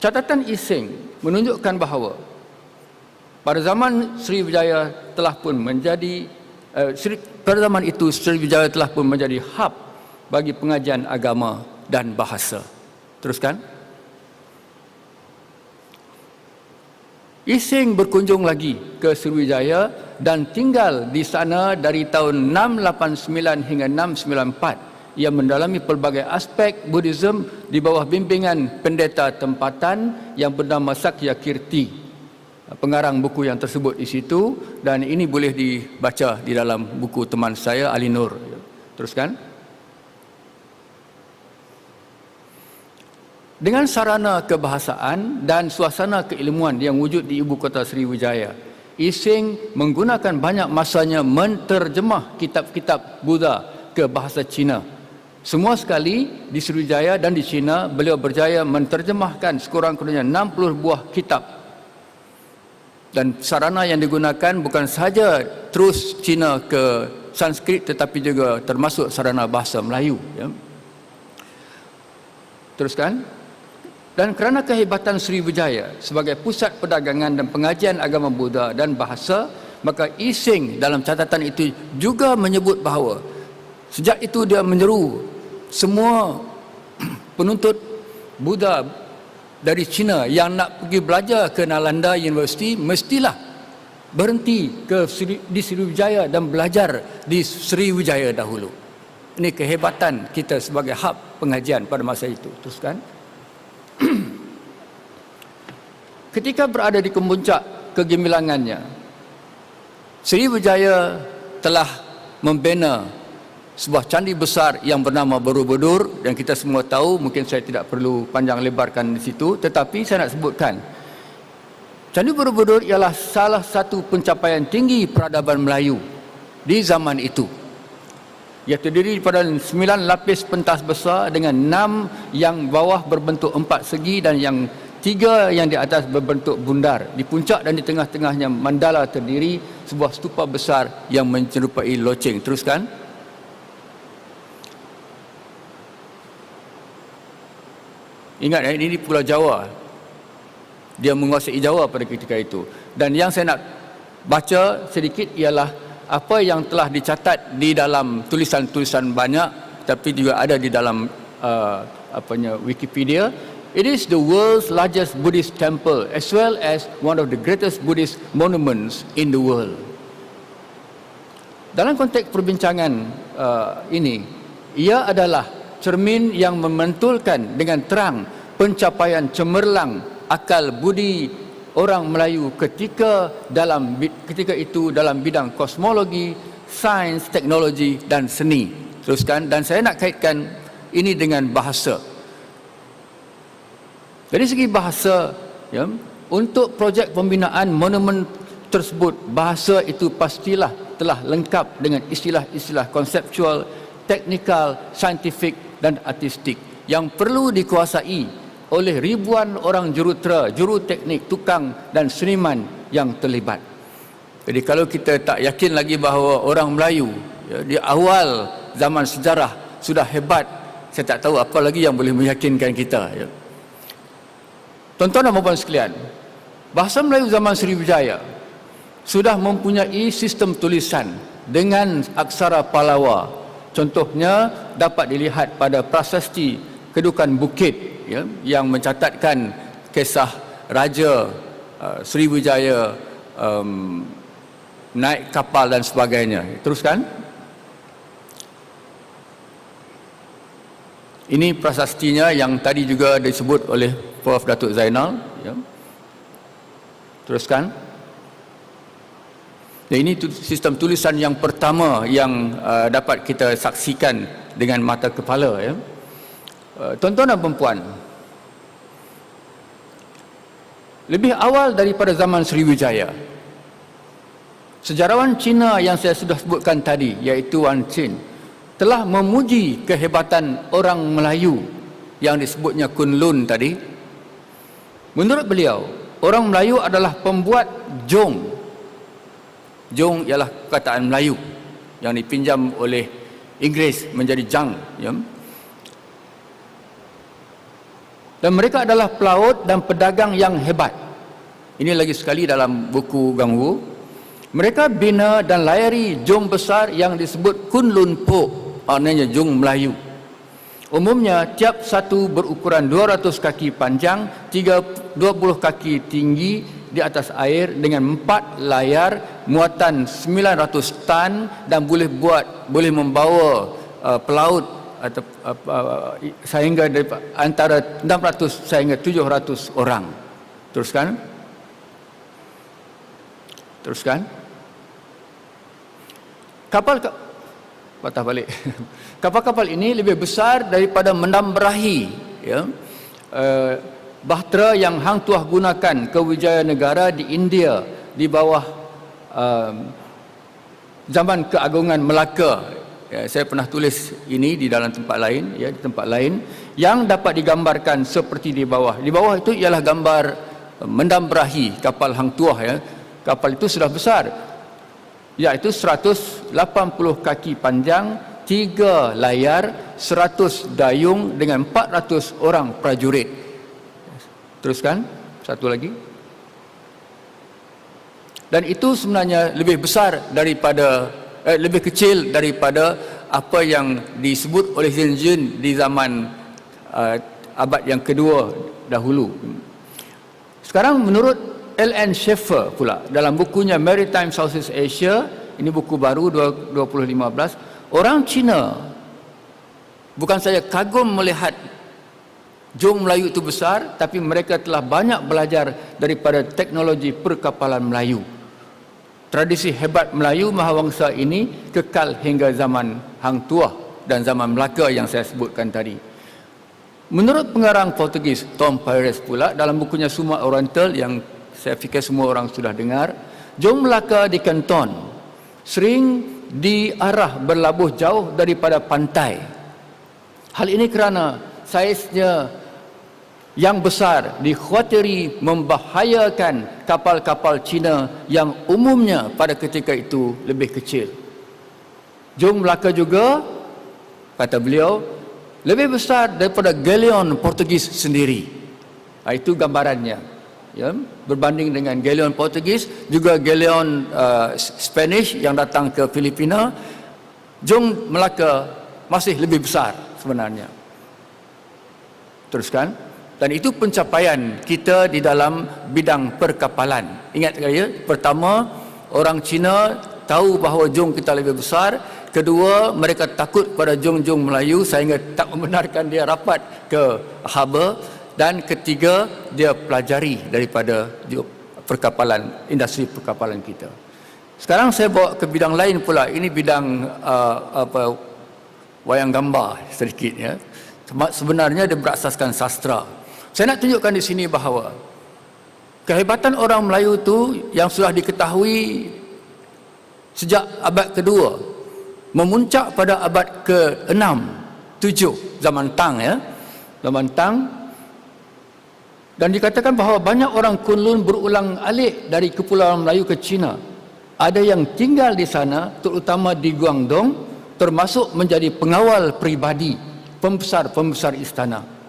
Catatan Ising menunjukkan bahawa pada zaman Sriwijaya telah pun menjadi pada zaman itu Sriwijaya telah pun menjadi hub bagi pengajian agama dan bahasa. Teruskan. Ising berkunjung lagi ke Sriwijaya dan tinggal di sana dari tahun 689 hingga 694. Ia mendalami pelbagai aspek Buddhism di bawah bimbingan pendeta tempatan yang bernama Sakya Kirti, pengarang buku yang tersebut di situ, dan ini boleh dibaca di dalam buku teman saya Ali Nur. Teruskan. Dengan sarana kebahasaan dan suasana keilmuan yang wujud di ibu kota Sriwijaya, Ising menggunakan banyak masanya menterjemah kitab-kitab Buddha ke bahasa Cina. Semua sekali di Sriwijaya dan di China, beliau berjaya menterjemahkan sekurang-kurangnya 60 buah kitab. Dan sarana yang digunakan bukan sahaja terus Cina ke Sanskrit, tetapi juga termasuk sarana bahasa Melayu. Ya. Teruskan. Dan kerana kehebatan Sriwijaya sebagai pusat perdagangan dan pengajian agama Buddha dan bahasa, maka Ising dalam catatan itu juga menyebut bahawa sejak itu dia menyeru semua penuntut Buddha dari China yang nak pergi belajar ke Nalanda University mestilah berhenti di Sriwijaya dan belajar di Sriwijaya dahulu. Ini kehebatan kita sebagai hub pengajian pada masa itu. Teruskan. Ketika berada di kemuncak kegemilangannya, Sriwijaya telah membina sebuah candi besar yang bernama Borobudur, dan kita semua tahu, mungkin saya tidak perlu panjang lebarkan di situ, tetapi saya nak sebutkan Candi Borobudur ialah salah satu pencapaian tinggi peradaban Melayu di zaman itu. Ia terdiri daripada 9 lapis pentas besar dengan 6 yang bawah berbentuk 4 segi dan yang 3 yang di atas berbentuk bundar. Di puncak dan di tengah-tengahnya mandala terdiri sebuah stupa besar yang menyerupai loceng. Teruskan. Ingat, ini Pulau Jawa. Dia menguasai Jawa pada ketika itu. Dan yang saya nak baca sedikit ialah apa yang telah dicatat di dalam tulisan-tulisan banyak, tapi juga ada di dalam Wikipedia. It is the world's largest Buddhist temple as well as one of the greatest Buddhist monuments in the world. Dalam konteks perbincangan ini, ia adalah cermin yang memantulkan dengan terang pencapaian cemerlang akal budi orang Melayu ketika itu dalam bidang kosmologi, sains, teknologi dan seni. Teruskan. Dan saya nak kaitkan ini dengan bahasa. Dari segi bahasa, ya, untuk projek pembinaan monumen tersebut, bahasa itu pastilah telah lengkap dengan istilah-istilah konseptual, teknikal, saintifik dan artistik yang perlu dikuasai oleh ribuan orang jurutera, juru teknik, tukang dan seniman yang terlibat. Jadi kalau kita tak yakin lagi bahawa orang Melayu, ya, di awal zaman sejarah sudah hebat, saya tak tahu apa lagi yang boleh meyakinkan kita. Ya. Tuan-tuan dan puan sekalian, bahasa Melayu zaman Sriwijaya sudah mempunyai sistem tulisan dengan aksara Pallawa. Contohnya dapat dilihat pada prasasti Kedukan Bukit, ya, yang mencatatkan kisah Raja Sriwijaya naik kapal dan sebagainya. Teruskan. Ini prasastinya yang tadi juga disebut oleh Prof. Datuk Zainal. Ya. Teruskan. Dan ini sistem tulisan yang pertama yang dapat kita saksikan dengan mata kepala. Ya. Tuan-tuan dan perempuan, lebih awal daripada zaman Sriwijaya, sejarawan Cina yang saya sudah sebutkan tadi, iaitu Wan Qin, telah memuji kehebatan orang Melayu yang disebutnya Kunlun tadi. Menurut beliau, orang Melayu adalah pembuat jong. Jong ialah perkataan Melayu yang dipinjam oleh Inggeris menjadi jang. Ya. Dan mereka adalah pelaut dan pedagang yang hebat. Ini lagi sekali dalam buku Gang Wu. Mereka bina dan layari jong besar yang disebut Kun Lun Po, maknanya jong Melayu. Umumnya tiap satu berukuran 200 kaki panjang, 20 kaki tinggi di atas air dengan 4 layar, muatan 900 tan dan boleh membawa pelaut atau sehingga antara 600 sehingga 700 orang. Teruskan. Patah balik. Kapal-kapal ini lebih besar daripada Mendam Berahi, ya. Bahtera yang Hang Tuah gunakan ke Wijayanegara di India di bawah zaman keagungan Melaka. Ya, saya pernah tulis ini di dalam tempat lain, ya, di tempat lain yang dapat digambarkan seperti di bawah. Di bawah itu ialah gambar Mendam Berahi, kapal Hang Tuah, ya. Kapal itu sudah besar, iaitu 180 kaki panjang, 3 layar, 100 dayung dengan 400 orang prajurit. Teruskan, satu lagi. Dan itu sebenarnya lebih besar daripada lebih kecil daripada apa yang disebut oleh Zinjin di zaman abad yang kedua dahulu. Sekarang menurut L.N. Schaeffer pula dalam bukunya Maritime Southeast Asia, ini buku baru 2015, orang Cina bukan saja kagum melihat jong Melayu itu besar, tapi mereka telah banyak belajar daripada teknologi perkapalan Melayu. Tradisi hebat Melayu Mahawangsa ini kekal hingga zaman Hang Tuah dan zaman Melaka yang saya sebutkan tadi. Menurut pengarang Portugis Tom Pires pula dalam bukunya Suma Oriental yang saya fikir semua orang sudah dengar, jong Melaka di Kanton sering diarah berlabuh jauh daripada pantai. Hal ini kerana saiznya yang besar dikhawatiri membahayakan kapal-kapal Cina yang umumnya pada ketika itu lebih kecil. Jong Melaka juga, kata beliau, lebih besar daripada galeon Portugis sendiri. Itu gambarannya, ya, berbanding dengan galeon Portugis, juga galeon Spanish yang datang ke Filipina, jong Melaka masih lebih besar sebenarnya. Teruskan. Dan itu pencapaian kita di dalam bidang perkapalan. Ingat saya, pertama, orang Cina tahu bahawa jong kita lebih besar. Kedua, mereka takut pada jong-jong Melayu sehingga tak membenarkan dia rapat ke harbor. Dan ketiga, dia pelajari daripada perkapalan, industri perkapalan kita. Sekarang saya bawa ke bidang lain pula. Ini bidang wayang gambar sedikit, ya. Sebenarnya dia berasaskan sastra. Saya nak tunjukkan di sini bahawa kehebatan orang Melayu itu yang sudah diketahui sejak abad kedua memuncak pada abad ke-6, 7 zaman Tang, ya. Zaman Tang. Dan dikatakan bahawa banyak orang Kunlun berulang alik dari Kepulauan Melayu ke China. Ada yang tinggal di sana, terutama di Guangdong, termasuk menjadi pengawal peribadi pembesar-pembesar istana.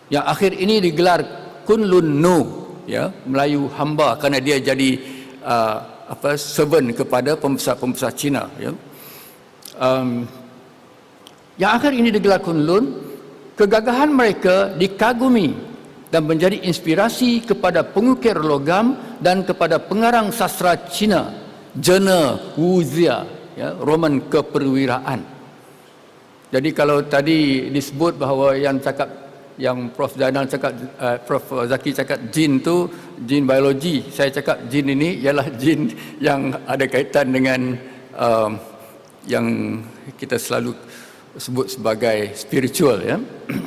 Yang akhir ini digelar Kunlun No, ya, Melayu hamba, kerana dia jadi servant kepada pembesar-pembesar Cina, ya. Yang akhir ini digelar Kunlun, kegagahan mereka dikagumi dan menjadi inspirasi kepada pengukir logam dan kepada pengarang sastra Cina, Zheng Wuzia, ya, roman keperwiraan. Jadi kalau tadi disebut bahawa yang Prof Zainal cakap, Prof Zaki cakap jin tu, jin biologi, saya cakap jin ini ialah jin yang ada kaitan dengan yang kita selalu sebut sebagai spiritual, ya.